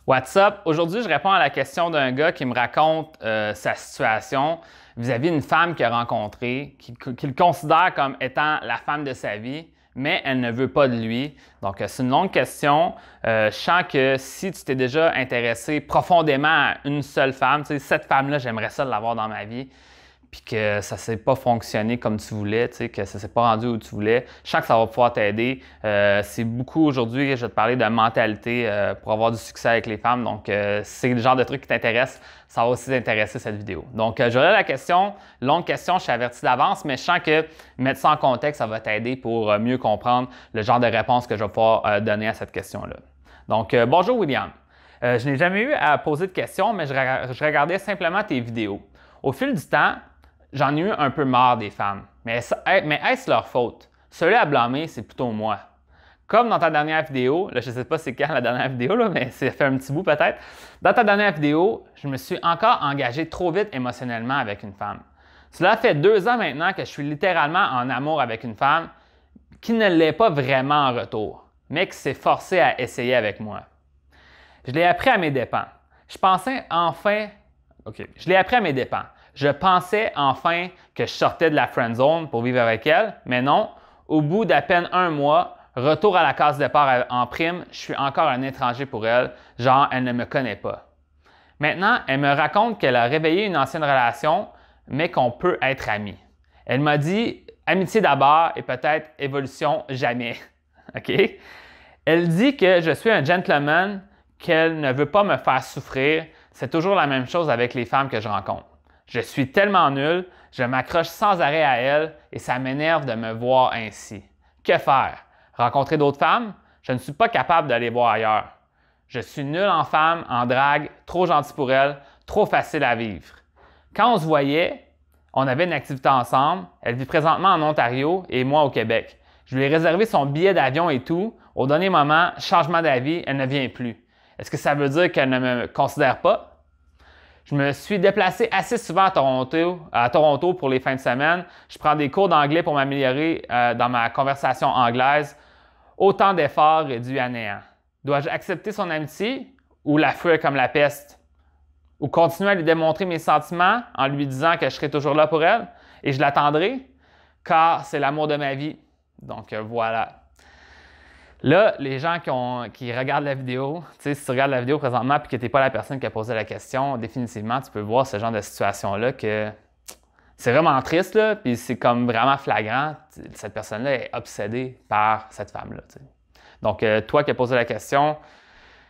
What's up? Aujourd'hui, je réponds à la question d'un gars qui me raconte sa situation vis-à-vis d'une femme qu'il a rencontrée, qui le considère comme étant la femme de sa vie, mais elle ne veut pas de lui. Donc, c'est une longue question. Je sens que si tu t'es déjà intéressé profondément à une seule femme, tu sais, cette femme-là, j'aimerais ça l'avoir dans ma vie, puis que ça ne s'est pas fonctionné comme tu voulais, tu sais, que ça ne s'est pas rendu où tu voulais, je sens que ça va pouvoir t'aider. C'est beaucoup aujourd'hui, je vais te parler de mentalité pour avoir du succès avec les femmes. Donc, c'est le genre de truc qui t'intéresse, ça va aussi t'intéresser cette vidéo. Donc, j'aurai la question, longue question, je suis averti d'avance, mais je sens que mettre ça en contexte, ça va t'aider pour mieux comprendre le genre de réponse que je vais pouvoir donner à cette question-là. Donc, bonjour William. Je n'ai jamais eu à poser de questions, mais je regardais simplement tes vidéos. Au fil du temps, j'en ai eu un peu marre des femmes. Mais est-ce leur faute? Celui à blâmer, c'est plutôt moi. Comme dans ta dernière vidéo, là, je ne sais pas c'est quand la dernière vidéo, là, mais ça fait un petit bout peut-être. Dans ta dernière vidéo, je me suis encore engagé trop vite émotionnellement avec une femme. Cela fait 2 ans maintenant que je suis littéralement en amour avec une femme qui ne l'est pas vraiment en retour, mais qui s'est forcée à essayer avec moi. Je l'ai appris à mes dépens. Je pensais enfin... OK. Je l'ai appris à mes dépens. Je pensais enfin que je sortais de la friend zone pour vivre avec elle, mais non. Au bout d'à peine 1 mois, retour à la case départ en prime, je suis encore un étranger pour elle, genre elle ne me connaît pas. Maintenant, elle me raconte qu'elle a réveillé une ancienne relation, mais qu'on peut être amis. Elle m'a dit amitié d'abord et peut-être évolution jamais. OK? Elle dit que je suis un gentleman, qu'elle ne veut pas me faire souffrir. C'est toujours la même chose avec les femmes que je rencontre. Je suis tellement nul, je m'accroche sans arrêt à elle et ça m'énerve de me voir ainsi. Que faire? Rencontrer d'autres femmes? Je ne suis pas capable d'aller voir ailleurs. Je suis nul en femme, en drague, trop gentil pour elle, trop facile à vivre. Quand on se voyait, on avait une activité ensemble. Elle vit présentement en Ontario et moi au Québec. Je lui ai réservé son billet d'avion et tout. Au dernier moment, changement d'avis, elle ne vient plus. Est-ce que ça veut dire qu'elle ne me considère pas? Je me suis déplacé assez souvent à Toronto pour les fins de semaine. Je prends des cours d'anglais pour m'améliorer dans ma conversation anglaise. Autant d'efforts réduits à néant. Dois-je accepter son amitié ou la fuir comme la peste? Ou continuer à lui démontrer mes sentiments en lui disant que je serai toujours là pour elle et je l'attendrai car c'est l'amour de ma vie. Donc voilà. Là, les gens qui regardent la vidéo, tu sais, si tu regardes la vidéo présentement et que tu n'es pas la personne qui a posé la question, définitivement, tu peux voir ce genre de situation-là que c'est vraiment triste, là, puis c'est comme vraiment flagrant. Cette personne-là est obsédée par cette femme-là. Tu sais. Donc, toi qui as posé la question,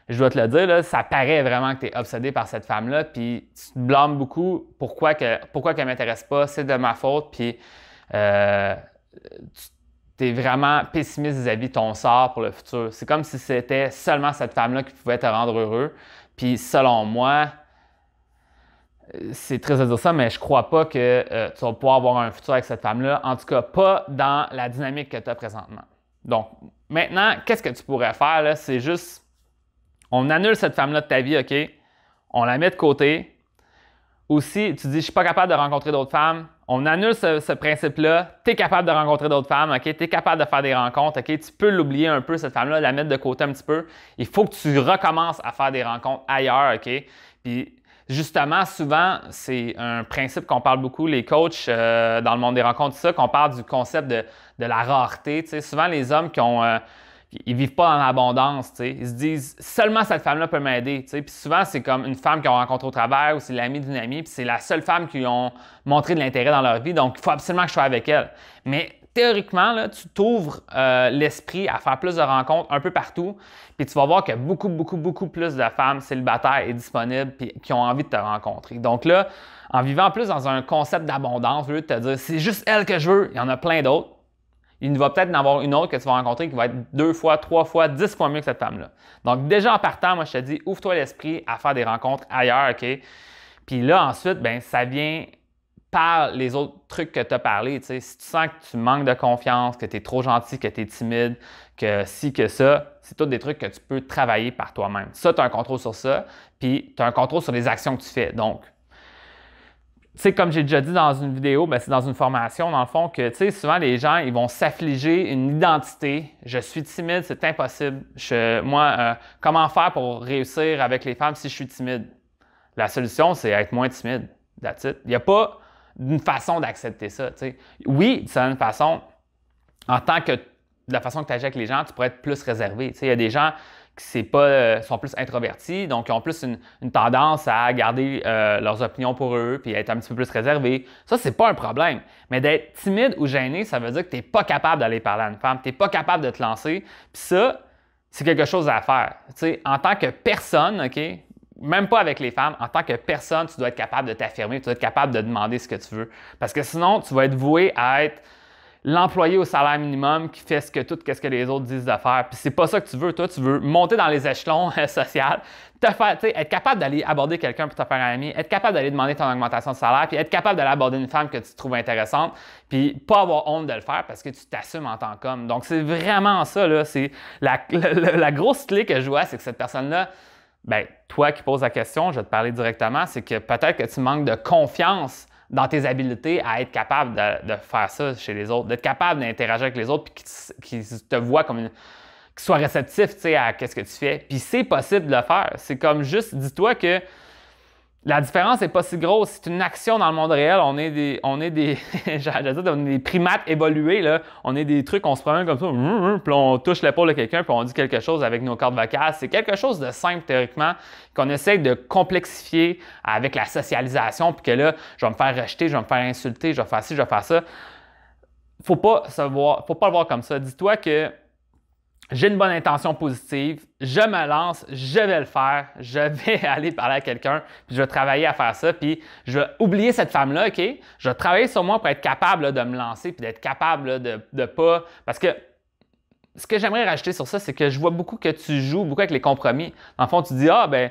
je dois te le dire, là, ça paraît vraiment que tu es obsédé par cette femme-là, puis tu te blâmes beaucoup pourquoi qu'elle ne m'intéresse pas, c'est de ma faute, puis tu es vraiment pessimiste vis-à-vis de ton sort pour le futur. C'est comme si c'était seulement cette femme-là qui pouvait te rendre heureux. Puis selon moi, c'est triste de dire ça, mais je crois pas que tu vas pouvoir avoir un futur avec cette femme-là. En tout cas, pas dans la dynamique que tu as présentement. Donc, maintenant, qu'est-ce que tu pourrais faire? Là? C'est juste, on annule cette femme-là de ta vie, OK? On la met de côté. Aussi, tu dis, je ne suis pas capable de rencontrer d'autres femmes. On annule ce principe-là. Tu es capable de rencontrer d'autres femmes, OK? Tu es capable de faire des rencontres, OK? Tu peux l'oublier un peu, cette femme-là, la mettre de côté un petit peu. Il faut que tu recommences à faire des rencontres ailleurs, OK? Puis, justement, souvent, c'est un principe qu'on parle beaucoup, les coachs dans le monde des rencontres, tout ça, qu'on parle du concept de la rareté. Tu sais, souvent, les hommes ils vivent pas dans l'abondance, tu sais. Ils se disent seulement cette femme-là peut m'aider, tu sais. Puis souvent, c'est comme une femme qu'ils ont rencontrée au travail ou c'est l'amie d'une amie, puis c'est la seule femme qui ont montré de l'intérêt dans leur vie, donc il faut absolument que je sois avec elle. Mais théoriquement, là, tu t'ouvres l'esprit à faire plus de rencontres un peu partout, puis tu vas voir qu'il y a beaucoup plus de femmes célibataires et disponibles puis qui ont envie de te rencontrer. Donc là, en vivant plus dans un concept d'abondance, au lieu de te dire c'est juste elle que je veux, il y en a plein d'autres. Il va peut-être en avoir une autre que tu vas rencontrer qui va être 2 fois, 3 fois, 10 fois mieux que cette femme-là. Donc, déjà en partant, moi, je te dis, ouvre-toi l'esprit à faire des rencontres ailleurs, OK? Puis là, ensuite, ben ça vient par les autres trucs que tu as parlé. Tu sais, si tu sens que tu manques de confiance, que tu es trop gentil, que tu es timide, que ci, que ça, c'est tous des trucs que tu peux travailler par toi-même. Ça, tu as un contrôle sur ça, puis tu as un contrôle sur les actions que tu fais. Donc, sais, comme j'ai déjà dit dans une vidéo, ben, c'est dans une formation, dans le fond, que, tu sais, souvent, les gens, ils vont s'affliger une identité. Je suis timide, c'est impossible. Comment faire pour réussir avec les femmes si je suis timide? La solution, c'est être moins timide. That's it. Il n'y a pas une façon d'accepter ça, tu sais. Oui, c'est une façon, en tant que, de la façon que tu agis avec les gens, tu pourrais être plus réservé. Tu sais, il y a des gens sont plus introvertis, donc ils ont plus une tendance à garder leurs opinions pour eux puis être un petit peu plus réservés. Ça, c'est pas un problème. Mais d'être timide ou gêné, ça veut dire que tu n'es pas capable d'aller parler à une femme, tu n'es pas capable de te lancer. Puis ça, c'est quelque chose à faire. Tu sais, en tant que personne, OK? Même pas avec les femmes, en tant que personne, tu dois être capable de t'affirmer, tu dois être capable de demander ce que tu veux. Parce que sinon, tu vas être voué à être l'employé au salaire minimum qui fait ce que les autres disent de faire. Puis c'est pas ça que tu veux. Toi, tu veux monter dans les échelons sociaux, être capable d'aller aborder quelqu'un pour te faire un ami, être capable d'aller demander ton augmentation de salaire, puis être capable d'aller aborder une femme que tu trouves intéressante, puis pas avoir honte de le faire parce que tu t'assumes en tant qu'homme. Donc c'est vraiment ça, là. C'est la grosse clé que je vois, c'est que cette personne-là, ben, toi qui poses la question, je vais te parler directement, c'est que peut-être que tu manques de confiance dans tes habiletés à être capable de faire ça chez les autres, d'être capable d'interagir avec les autres puis qu'ils te voient comme qu'ils soient réceptifs, tu sais, à ce que tu fais. Puis c'est possible de le faire. C'est comme juste, dis-toi que la différence n'est pas si grosse. C'est une action dans le monde réel. On est des primates évolués, là. On est des trucs, on se promène comme ça, puis on touche l'épaule de quelqu'un, puis on dit quelque chose avec nos cordes vocales. C'est quelque chose de simple, théoriquement, qu'on essaie de complexifier avec la socialisation, puis que là, je vais me faire rejeter, je vais me faire insulter, je vais faire ci, je vais faire ça. Faut pas le voir comme ça. Dis-toi que j'ai une bonne intention positive, je me lance, je vais le faire, je vais aller parler à quelqu'un, puis je vais travailler à faire ça, puis je vais oublier cette femme-là, OK? Je vais travailler sur moi pour être capable là, de me lancer, puis d'être capable là, de pas... Parce que ce que j'aimerais rajouter sur ça, c'est que je vois beaucoup que tu joues beaucoup avec les compromis. Dans le fond, tu dis, ah, ben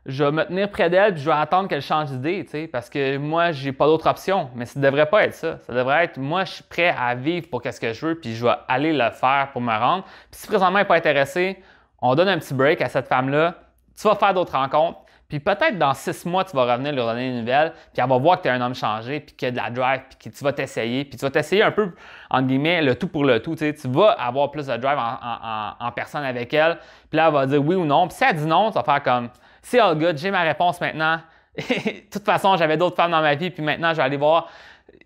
je vais me tenir près d'elle puis je vais attendre qu'elle change d'idée, tu sais, parce que moi, j'ai pas d'autre option. Mais ça ne devrait pas être ça. Ça devrait être, moi, je suis prêt à vivre pour ce que je veux puis je vais aller le faire pour me rendre. Puis si présentement elle n'est pas intéressée, on donne un petit break à cette femme-là. Tu vas faire d'autres rencontres. Puis peut-être dans 6 mois, tu vas revenir lui donner une nouvelle, puis elle va voir que tu es un homme changé, puis qu'il y a de la drive, puis que tu vas t'essayer, puis tu vas t'essayer un peu, entre guillemets, le tout pour le tout. Tu sais, tu vas avoir plus de drive en personne avec elle, puis là, elle va dire oui ou non. Puis si elle dit non, tu vas faire comme c'est all good, j'ai ma réponse maintenant. De toute façon, j'avais d'autres femmes dans ma vie, puis maintenant, je vais aller voir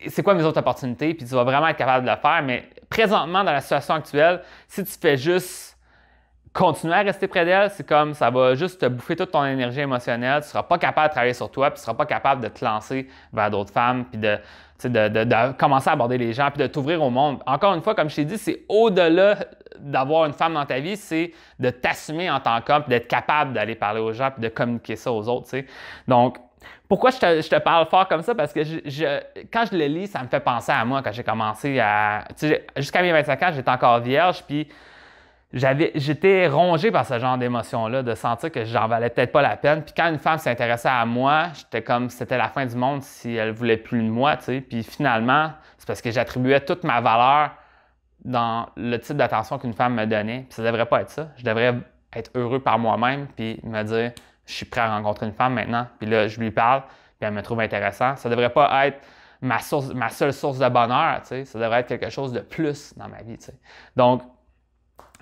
c'est quoi mes autres opportunités, puis tu vas vraiment être capable de le faire. Mais présentement, dans la situation actuelle, si tu fais juste continuer à rester près d'elle, c'est comme ça va juste te bouffer toute ton énergie émotionnelle. Tu ne seras pas capable de travailler sur toi, puis tu ne seras pas capable de te lancer vers d'autres femmes, puis de commencer à aborder les gens, puis de t'ouvrir au monde. Encore une fois, comme je t'ai dit, c'est au-delà d'avoir une femme dans ta vie, c'est de t'assumer en tant qu'homme, puis d'être capable d'aller parler aux gens, puis de communiquer ça aux autres. T'sais. Donc, pourquoi je te parle fort comme ça? Parce que quand je le lis, ça me fait penser à moi quand j'ai commencé à... Jusqu'à mes 25 ans, j'étais encore vierge, puis j'étais rongé par ce genre d'émotion-là, de sentir que j'en valais peut-être pas la peine. Puis quand une femme s'intéressait à moi, j'étais comme c'était la fin du monde si elle voulait plus de moi, tu sais. Puis finalement, c'est parce que j'attribuais toute ma valeur dans le type d'attention qu'une femme me donnait. Puis ça devrait pas être ça. Je devrais être heureux par moi-même, puis me dire, je suis prêt à rencontrer une femme maintenant. Puis là, je lui parle, puis elle me trouve intéressant. Ça devrait pas être ma seule source de bonheur, tu sais. Ça devrait être quelque chose de plus dans ma vie, tu sais. Donc,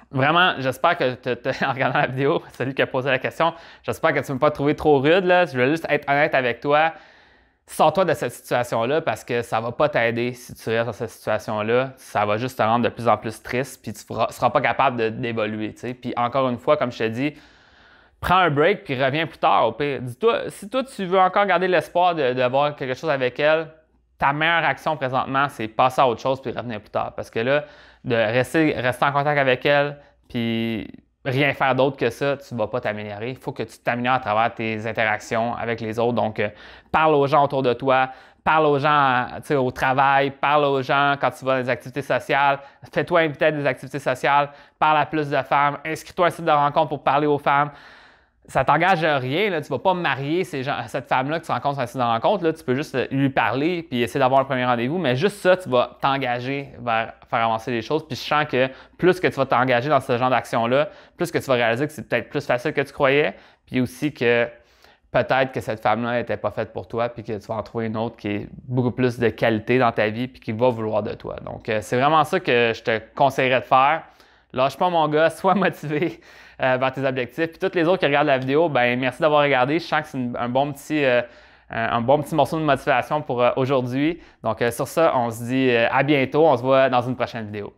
vraiment, j'espère que, en regardant la vidéo, celui qui a posé la question, j'espère que tu ne m'as pas trouvé trop rude. Là. Je vais juste être honnête avec toi. Sors-toi de cette situation-là parce que ça ne va pas t'aider si tu restes dans cette situation-là. Ça va juste te rendre de plus en plus triste puis tu ne seras pas capable d'évoluer. Puis encore une fois, comme je te dis, prends un break puis reviens plus tard au pire. Dis-toi, si toi, tu veux encore garder l'espoir d'avoir quelque chose avec elle, ta meilleure action présentement, c'est passer à autre chose puis revenir plus tard. Parce que là, de rester en contact avec elle puis rien faire d'autre que ça, tu ne vas pas t'améliorer. Il faut que tu t'améliores à travers tes interactions avec les autres. Donc, parle aux gens autour de toi, parle aux gens au travail, parle aux gens quand tu vas dans des activités sociales, fais-toi inviter à des activités sociales, parle à plus de femmes, inscris-toi à un site de rencontre pour parler aux femmes. Ça t'engage à rien, là. Tu ne vas pas marier cette femme-là que tu rencontres sur un site de rencontre. Là. Tu peux juste lui parler puis essayer d'avoir un premier rendez-vous. Mais juste ça, tu vas t'engager vers faire avancer les choses. Puis je sens que plus que tu vas t'engager dans ce genre d'action-là, plus que tu vas réaliser que c'est peut-être plus facile que tu croyais. Puis aussi que peut-être que cette femme-là n'était pas faite pour toi, puis que tu vas en trouver une autre qui est beaucoup plus de qualité dans ta vie, puis qui va vouloir de toi. Donc, c'est vraiment ça que je te conseillerais de faire. Lâche pas mon gars, sois motivé vers tes objectifs. Puis toutes les autres qui regardent la vidéo, ben merci d'avoir regardé. Je sens que c'est un bon petit morceau de motivation pour aujourd'hui. Donc, sur ça, on se dit à bientôt. On se voit dans une prochaine vidéo.